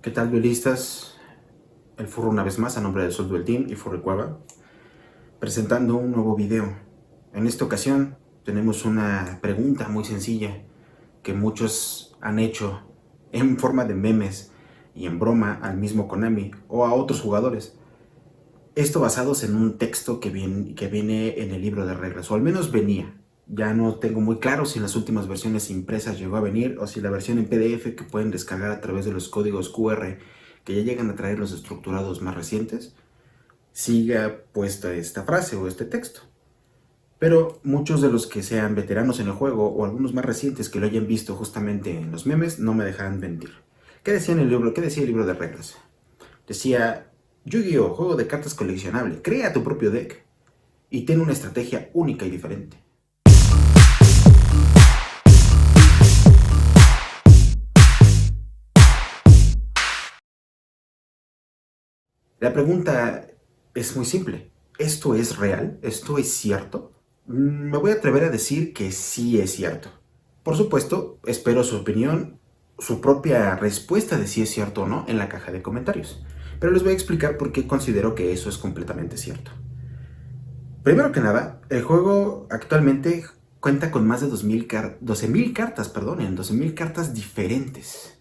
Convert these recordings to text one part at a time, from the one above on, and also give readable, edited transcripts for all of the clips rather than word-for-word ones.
¿Qué tal, duelistas? El Furro una vez más a nombre del Software Team y Furrecueva, presentando un nuevo video. En esta ocasión tenemos una pregunta muy sencilla que muchos han hecho en forma de memes y en broma al mismo Konami o a otros jugadores. Esto basados en un texto que viene en el libro de reglas, o al menos venía. Ya no tengo muy claro si en las últimas versiones impresas llegó a venir o si la versión en PDF que pueden descargar a través de los códigos QR que ya llegan a traer los estructurados más recientes, siga puesta esta frase o este texto. Pero muchos de los que sean veteranos en el juego o algunos más recientes que lo hayan visto justamente en los memes no me dejarán mentir. ¿Qué decía en el libro? ¿Qué decía el libro de reglas? Decía: Yu-Gi-Oh! Juego de cartas coleccionable, crea tu propio deck y ten una estrategia única y diferente. La pregunta es muy simple. ¿Esto es real? ¿Esto es cierto? Me voy a atrever a decir que sí es cierto. Por supuesto, espero su opinión, su propia respuesta de si es cierto o no en la caja de comentarios. Pero les voy a explicar por qué considero que eso es completamente cierto. Primero que nada, el juego actualmente cuenta con más de 12.000 cartas, perdonen, 12.000 cartas diferentes.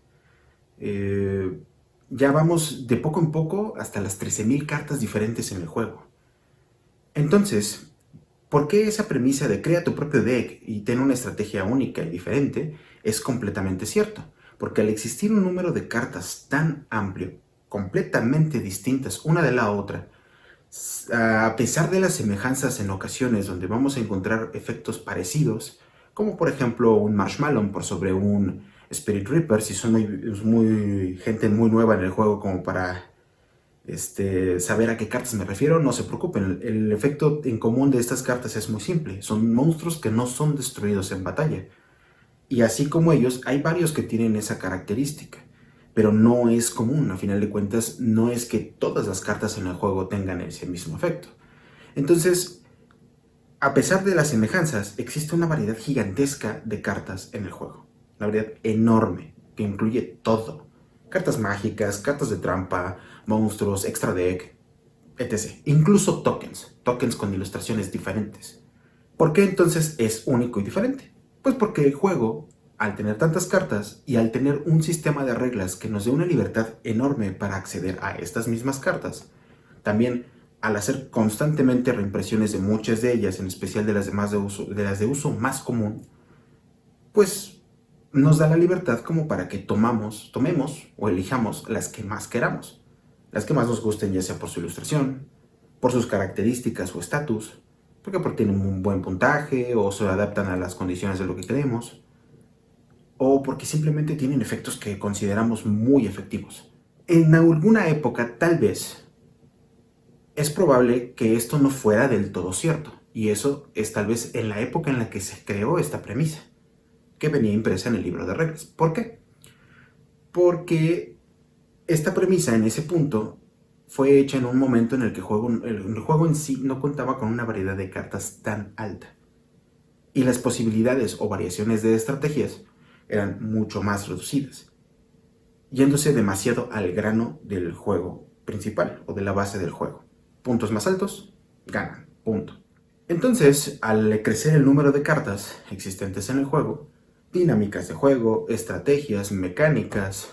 Ya vamos de poco en poco hasta las 13.000 cartas diferentes en el juego. Entonces, ¿por qué esa premisa de crea tu propio deck y ten una estrategia única y diferente es completamente cierto? Porque al existir un número de cartas tan amplio, completamente distintas una de la otra, a pesar de las semejanzas en ocasiones donde vamos a encontrar efectos parecidos, como por ejemplo un Marshmallow por sobre un Spirit Reaper, si son gente muy nueva en el juego como para saber a qué cartas me refiero, no se preocupen, el efecto en común de estas cartas es muy simple, son monstruos que no son destruidos en batalla. Y así como ellos, hay varios que tienen esa característica, pero no es común, a final de cuentas, no es que todas las cartas en el juego tengan ese mismo efecto. Entonces, a pesar de las semejanzas, existe una variedad gigantesca de cartas en el juego. Una variedad enorme, que incluye todo. Cartas mágicas, cartas de trampa, monstruos, extra deck, etc. Incluso tokens con ilustraciones diferentes. ¿Por qué entonces es único y diferente? Pues porque el juego, al tener tantas cartas y al tener un sistema de reglas que nos dé una libertad enorme para acceder a estas mismas cartas, también al hacer constantemente reimpresiones de muchas de ellas, en especial de las de uso más común, pues nos da la libertad como para que tomemos o elijamos las que más queramos, las que más nos gusten, ya sea por su ilustración, por sus características o estatus, porque tienen un buen puntaje o se adaptan a las condiciones de lo que queremos, o porque simplemente tienen efectos que consideramos muy efectivos. En alguna época, tal vez, es probable que esto no fuera del todo cierto, y eso es tal vez en la época en la que se creó esta premisa, que venía impresa en el libro de reglas. ¿Por qué? Porque esta premisa en ese punto fue hecha en un momento en el que el juego en sí no contaba con una variedad de cartas tan alta, y las posibilidades o variaciones de estrategias eran mucho más reducidas, yéndose demasiado al grano del juego principal o de la base del juego. Puntos más altos, ganan, punto. Entonces, al crecer el número de cartas existentes en el juego, dinámicas de juego, estrategias, mecánicas,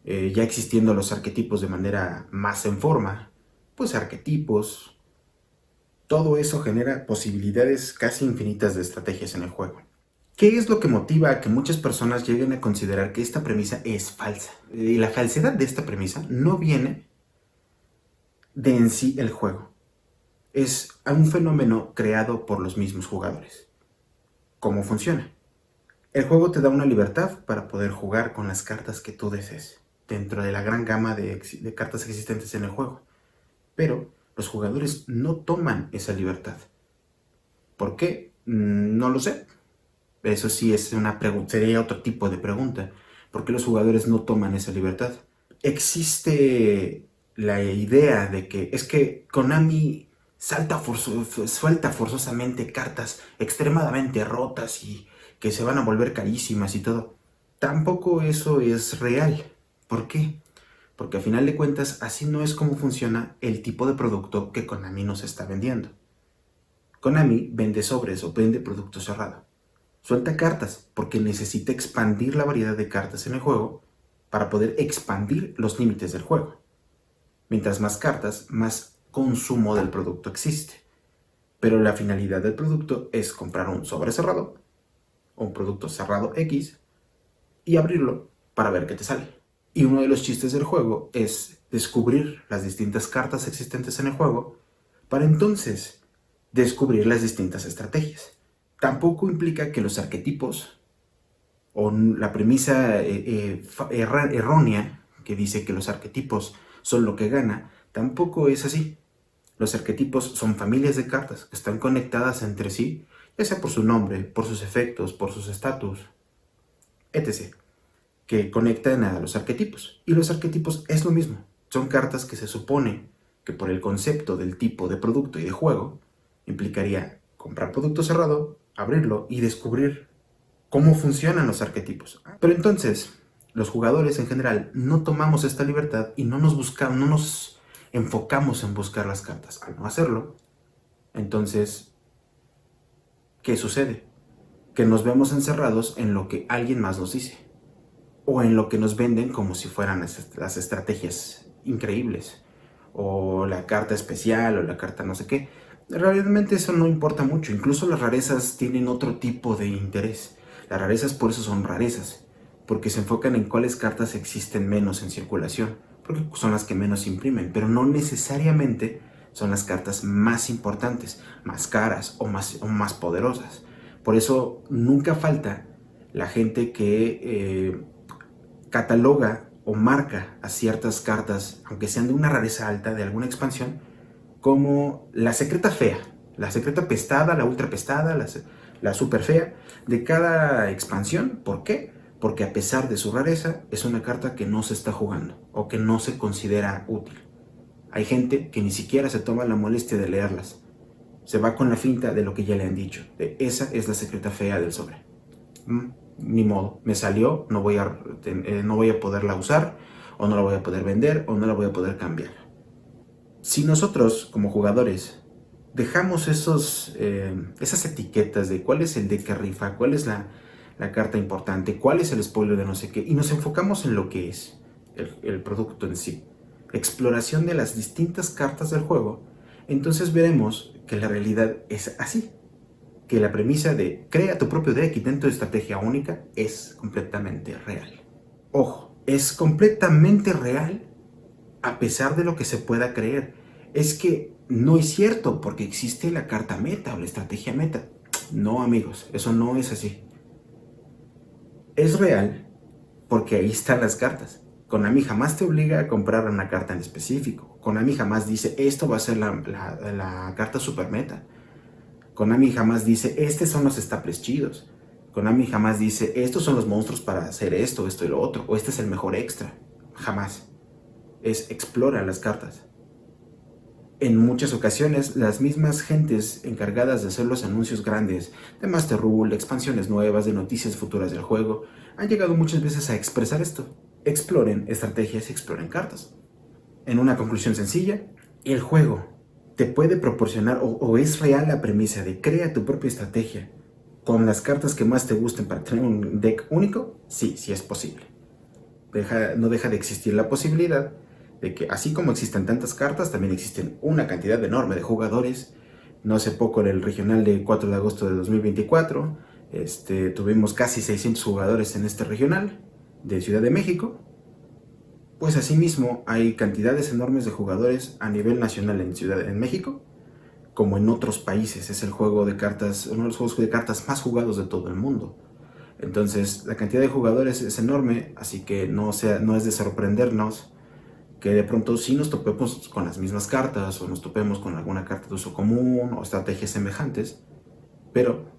ya existiendo los arquetipos de manera más en forma, pues arquetipos, todo eso genera posibilidades casi infinitas de estrategias en el juego. ¿Qué es lo que motiva a que muchas personas lleguen a considerar que esta premisa es falsa? Y la falsedad de esta premisa no viene de en sí el juego. Es un fenómeno creado por los mismos jugadores. ¿Cómo funciona? El juego te da una libertad para poder jugar con las cartas que tú desees, dentro de la gran gama de cartas existentes en el juego. Pero los jugadores no toman esa libertad. ¿Por qué? No lo sé. Eso sí es sería otro tipo de pregunta. ¿Por qué los jugadores no toman esa libertad? Existe la idea de que es que Konami suelta forzosamente cartas extremadamente rotas y que se van a volver carísimas y todo. Tampoco eso es real. ¿Por qué? porque a final de cuentas así no es como funciona el tipo de producto que Konami nos está vendiendo. Konami vende sobres o vende producto cerrado. Suelta cartas porque necesita expandir la variedad de cartas en el juego para poder expandir los límites del juego. Mientras más cartas, más consumo del producto existe. Pero la finalidad del producto es comprar un sobre cerrado o un producto cerrado X y abrirlo para ver qué te sale. Y uno de los chistes del juego es descubrir las distintas cartas existentes en el juego para entonces descubrir las distintas estrategias. Tampoco implica que los arquetipos o la premisa errónea que dice que los arquetipos son lo que gana, tampoco es así. Los arquetipos son familias de cartas que están conectadas entre sí, ya sea por su nombre, por sus efectos, por sus estatus, etc., que conectan a los arquetipos. Y los arquetipos es lo mismo. Son cartas que se supone que por el concepto del tipo de producto y de juego, implicaría comprar producto cerrado, abrirlo y descubrir cómo funcionan los arquetipos. Pero entonces, los jugadores en general no tomamos esta libertad y no nos enfocamos en buscar las cartas. Al no hacerlo, entonces, ¿qué sucede? Que nos vemos encerrados en lo que alguien más nos dice o en lo que nos venden como si fueran las estrategias increíbles o la carta especial o la carta no sé qué. Realmente eso no importa mucho. Incluso las rarezas tienen otro tipo de interés. Las rarezas por eso son rarezas, porque se enfocan en cuáles cartas existen menos en circulación, porque son las que menos imprimen, pero no necesariamente son las cartas más importantes, más caras o más poderosas. Por eso nunca falta la gente que cataloga o marca a ciertas cartas, aunque sean de una rareza alta de alguna expansión, como la secreta fea, la secreta pestada, la ultra pestada, la super fea de cada expansión. ¿Por qué? Porque a pesar de su rareza, es una carta que no se está jugando o que no se considera útil. Hay gente que ni siquiera se toma la molestia de leerlas. Se va con la finta de lo que ya le han dicho. De esa es la secreta fea del sobre. Ni modo, me salió, no voy a poderla usar, o no la voy a poder vender, o no la voy a poder cambiar. Si nosotros, como jugadores, dejamos esas etiquetas de cuál es el deck que rifa, cuál es la carta importante, cuál es el spoiler de no sé qué, y nos enfocamos en lo que es el producto en sí, exploración de las distintas cartas del juego, entonces veremos que la realidad es así, que la premisa de crea tu propio deck y ten tu estrategia única es completamente real. Ojo, es completamente real a pesar de lo que se pueda creer. Es que no es cierto porque existe la carta meta o la estrategia meta. No, amigos, eso no es así. Es real porque ahí están las cartas. Konami jamás te obliga a comprar una carta en específico. Konami jamás dice, esto va a ser la carta super meta. Konami jamás dice, estos son los staples chidos. Konami jamás dice, estos son los monstruos para hacer esto, esto y lo otro. O este es el mejor extra. Jamás. Es explora las cartas. En muchas ocasiones, las mismas gentes encargadas de hacer los anuncios grandes de Master Rule, expansiones nuevas, de noticias futuras del juego, han llegado muchas veces a expresar esto. Exploren estrategias y exploren cartas. En una conclusión sencilla, el juego te puede proporcionar o es real la premisa de crea tu propia estrategia con las cartas que más te gusten para tener un deck único. Sí, sí es posible. No deja de existir la posibilidad de que así como existen tantas cartas, también existen una cantidad enorme de jugadores. No hace poco en el regional de 4 de agosto de 2024, tuvimos casi 600 jugadores en este regional de Ciudad de México. Pues asimismo hay cantidades enormes de jugadores a nivel nacional en México, como en otros países. Es el juego de cartas, uno de los juegos de cartas más jugados de todo el mundo. Entonces la cantidad de jugadores es enorme, así que no es de sorprendernos que de pronto sí nos topemos con las mismas cartas o nos topemos con alguna carta de uso común o estrategias semejantes, pero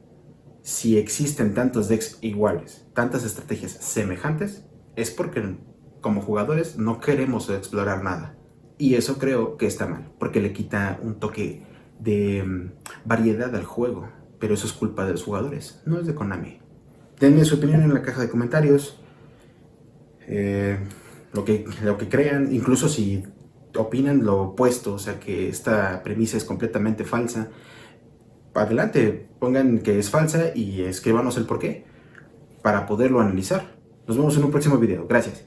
si existen tantos decks iguales, tantas estrategias semejantes, es porque como jugadores no queremos explorar nada. Y eso creo que está mal, porque le quita un toque de variedad al juego, pero eso es culpa de los jugadores, no es de Konami. Denme su opinión en la caja de comentarios. lo que crean, incluso si opinan lo opuesto, o sea que esta premisa es completamente falsa. Adelante, pongan que es falsa y escríbanos el porqué para poderlo analizar. Nos vemos en un próximo video. Gracias.